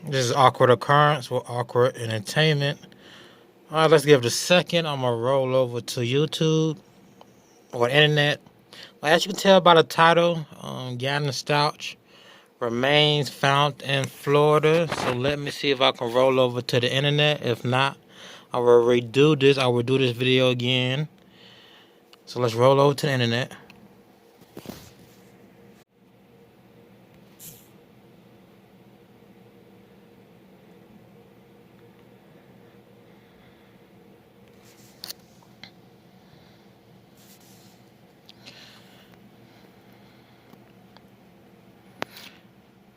This is awkward occurrence with awkward entertainment. All right, let's give it a second. I'm gonna roll over to YouTube or internet. Well, as you can tell by the title, Gannon Stauch remains found in Florida. So let me see if I can roll over to the internet. If not, I will redo this. I will do this video again. So let's roll over to the internet.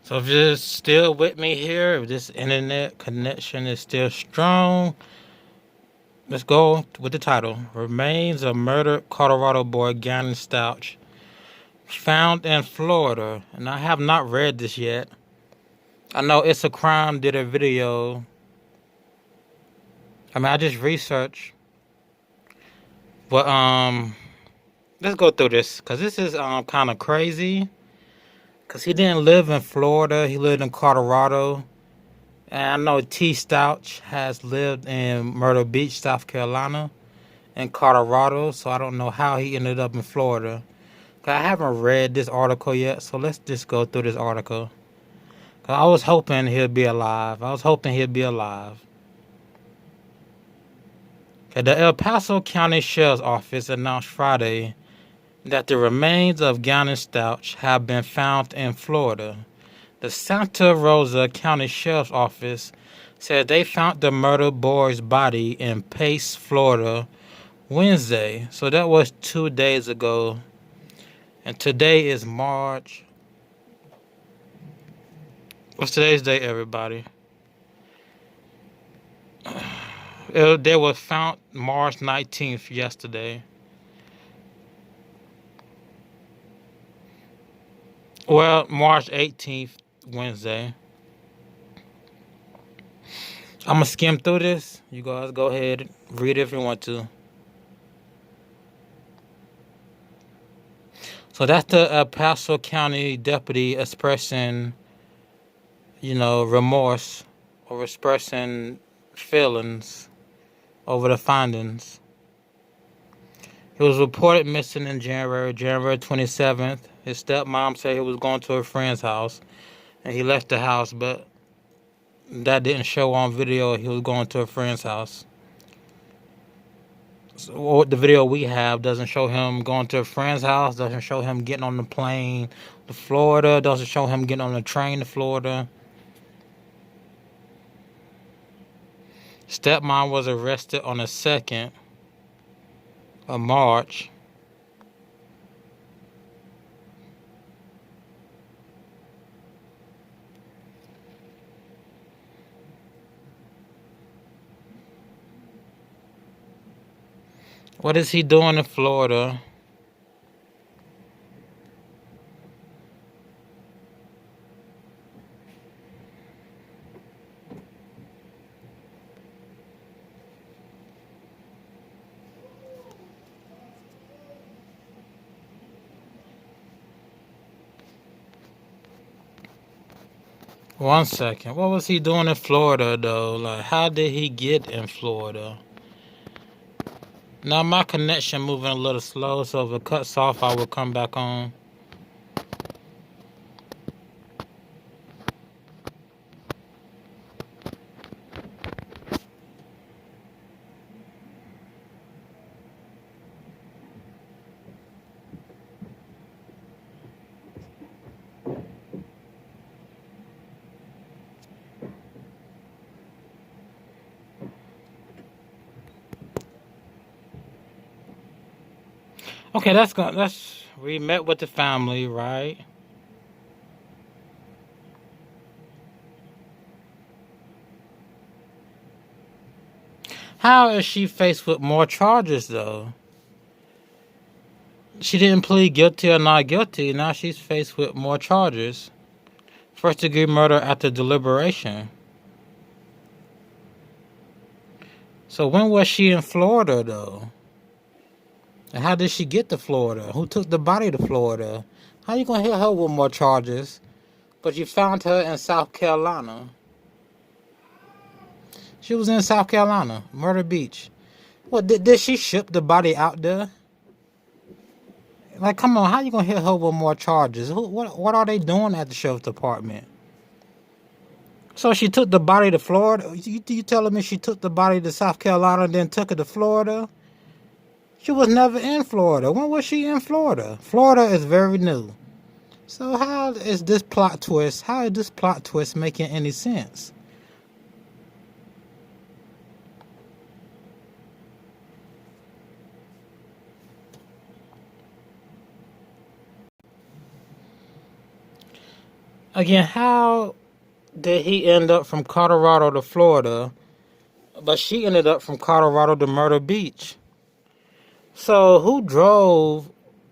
So if you're still with me here, if this internet connection is still strong, let's go with the title. Remains of murdered Colorado boy Gannon Stauch found in Florida. And I have not read this yet. I know It's a Crime did a video. I just researched. But let's go through this because this is kind of crazy. Because he didn't live in Florida, he lived in Colorado. And I know T. Stauch has lived in Myrtle Beach, South Carolina, and Colorado. So I don't know how he ended up in Florida. I haven't read this article yet, so let's just go through this article. I was hoping he'd be alive. Okay, the El Paso County Sheriff's Office announced Friday that the remains of Gannon Stauch have been found in Florida. The Santa Rosa County Sheriff's Office said they found the murdered boy's body in Pace, Florida, Wednesday. So that was 2 days ago. And today is March. What's today's date, everybody? They was found March 19th yesterday. Well, March 18th, Wednesday. I'm going to skim through this. You guys go ahead and read it if you want to. So that's the El Paso County deputy expressing, remorse or expressing feelings over the findings. He was reported missing in January 27th. His stepmom said he was going to a friend's house, and he left the house, but that didn't show on video he was going to a friend's house. So the video we have doesn't show him going to a friend's house, doesn't show him getting on the plane to Florida, doesn't show him getting on the train to Florida. Stepmom was arrested on the 2nd of March. What is he doing in Florida? One second. What was he doing in Florida, though? Like, how did he get in Florida? Now, my connection moving a little slow, so if it cuts off, I will come back on. Okay, we met with the family, right? How is she faced with more charges, though? She didn't plead guilty or not guilty. Now she's faced with more charges. First-degree murder after deliberation. So when was she in Florida, though? And how did she get to Florida? Who took the body to Florida? How you gonna hit her with more charges? But you found her in South Carolina. She was in South Carolina, Myrtle Beach. What, did she ship the body out there? Like, come on, how you gonna hit her with more charges? What are they doing at the sheriff's department? So she took the body to Florida? You telling me she took the body to South Carolina and then took it to Florida? She was never in Florida. When was she in Florida? Florida is very new. So how is this plot twist? How is this plot twist making any sense? Again, how did he end up from Colorado to Florida, but she ended up from Colorado to Myrtle Beach? So who drove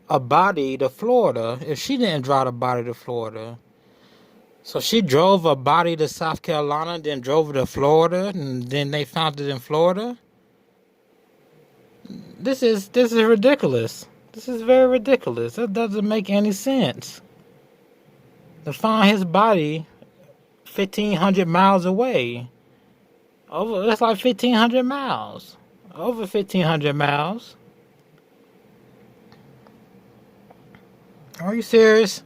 a body to Florida if she didn't drive a body to Florida? So she drove a body to South Carolina, then drove it to Florida, and then they found it in Florida? This is ridiculous. This is very ridiculous. That doesn't make any sense. To find his body 1,500 miles away. That's like 1,500 miles. Over 1,500 miles. Are you serious?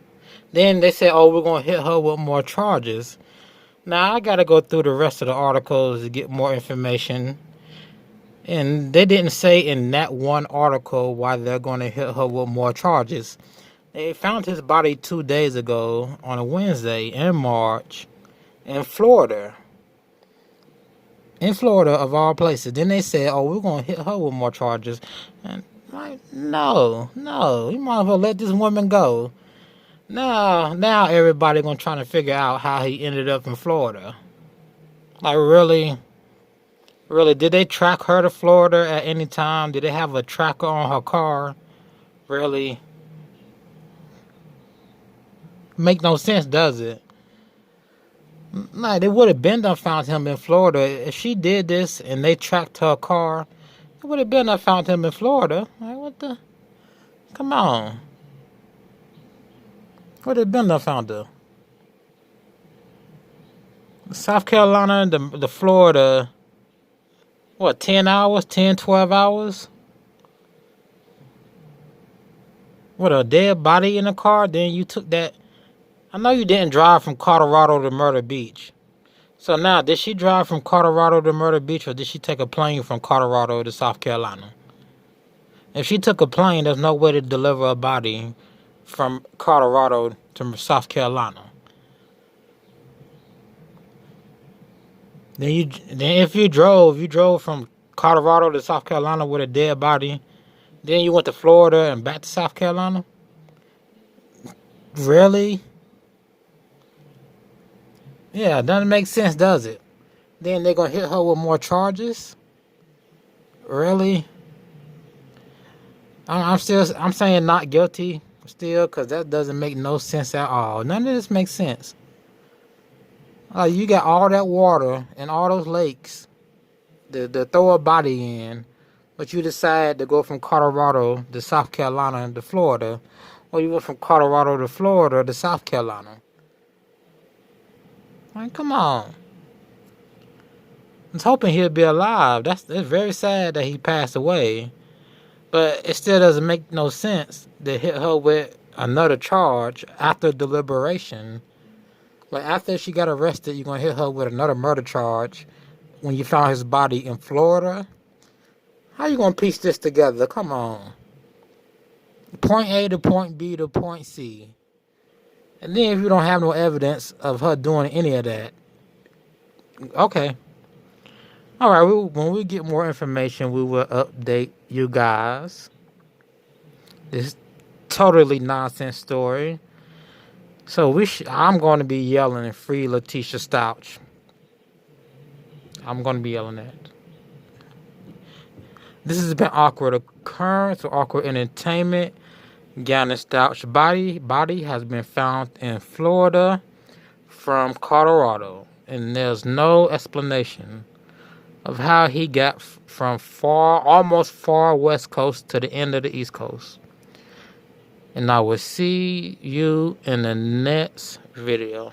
Then they said, oh, we're going to hit her with more charges. Now, I got to go through the rest of the articles to get more information. And they didn't say in that one article why they're going to hit her with more charges. They found his body 2 days ago on a Wednesday in March in Florida. In Florida, of all places. Then they said, oh, we're going to hit her with more charges. And like, no. You might as well let this woman go. Now everybody going to try to figure out how he ended up in Florida. Like, really? Really, did they track her to Florida at any time? Did they have a tracker on her car? Really? Make no sense, does it? Like, they would have been done found him in Florida. If she did this and they tracked her car, it would have been done found him in Florida. Like, what the? Come on. Would have been done found her. South Carolina and the Florida, what, 10 hours? 10, 12 hours? What, a dead body in the car? Then you took that. I know you didn't drive from Colorado to Myrtle Beach. So now, did she drive from Colorado to Myrtle Beach, or did she take a plane from Colorado to South Carolina? If she took a plane, there's no way to deliver a body from Colorado to South Carolina. Then if you drove from Colorado to South Carolina with a dead body, then you went to Florida and back to South Carolina? Really? Yeah, it doesn't make sense, does it? Then they're going to hit her with more charges? Really? I'm saying not guilty still, because that doesn't make no sense at all. None of this makes sense. You got all that water and all those lakes to throw a body in, but you decide to go from Colorado to South Carolina to Florida, or you went from Colorado to Florida to South Carolina. Like, come on. I was hoping he'd be alive. It's very sad that he passed away. But it still doesn't make no sense to hit her with another charge after deliberation. Like, after she got arrested, you're going to hit her with another murder charge when you found his body in Florida? How you going to piece this together? Come on. Point A to point B to point C. And then if you don't have no evidence of her doing any of that, okay. All right, when we get more information, we will update you guys. This totally nonsense story. So I'm going to be yelling and free Letecia Stauch. I'm going to be yelling that. This has been Awkward Occurrence or Awkward Entertainment. Gannon Stauch's body has been found in Florida from Colorado, and there's no explanation of how he got from almost far west coast to the end of the east coast. And I will see you in the next video.